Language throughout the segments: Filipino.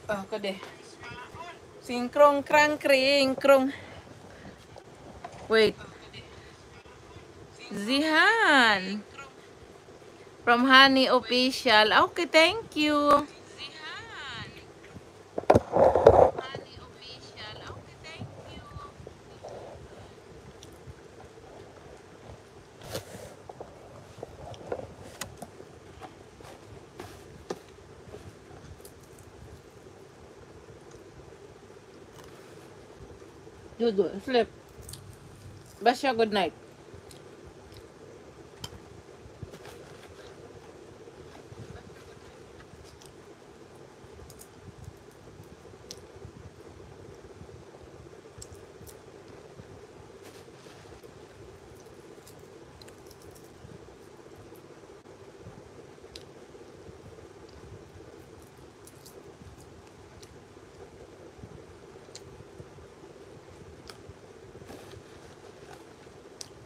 Ako deh. Singkrong krang kring krong. Wait. Zihan. From Honey Official. Okay, thank you. Dudu, sleep. Basya, good night.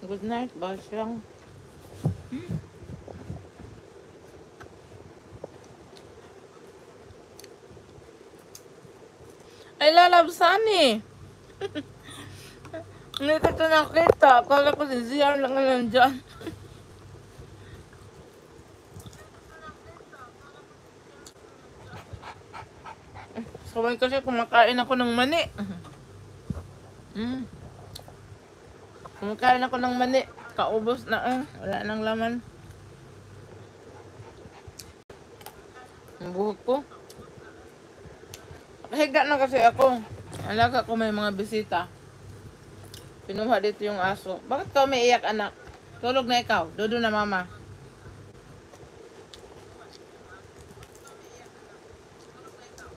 Good night, Basyang. Ay, lalabsani. Hindi ko ito nakita. Akala ko si Zian lang na nandyan. Sabay kasi kumakain ako ng mani. Kumakain ako ng mani. Kaubos na wala nang laman. Ang buhok ko. Higa na kasi ako. Alaga ko may mga bisita. Pinuha dito yung aso. Bakit ka umiiyak, anak? Tulog na ikaw. Dodo na mama.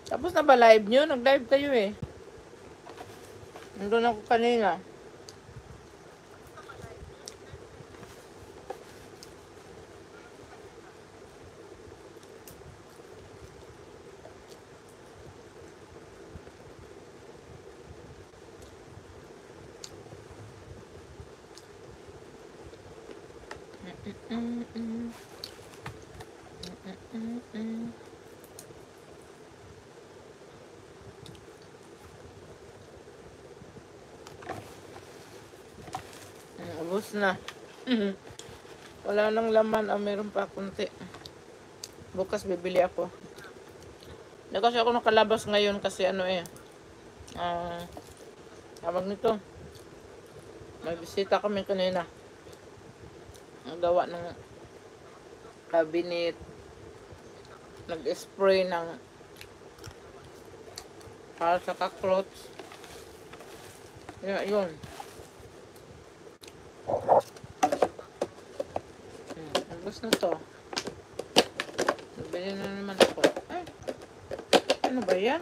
Tapos na ba live nyo? Nag-live kayo eh. Nandun ako kanina. Ubus na. Wala nang laman. Meron pa kunti. Bukas bibili ako. Hindi kasi ako nakalabas ngayon kasi tawag nito. May bisita kami kanina. Ang gawa ng cabinet. Nag-spray ng para sa clothes. Yun. Ubus na to. Nabili na naman ako. Ano ba yan?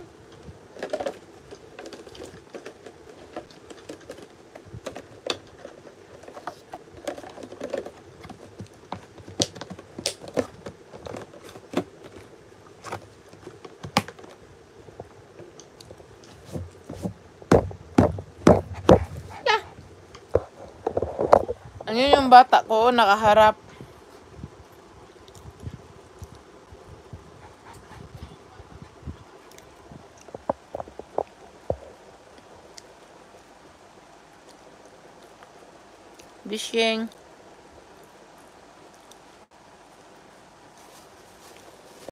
Ano yung bata ko nakaharap? Bishing.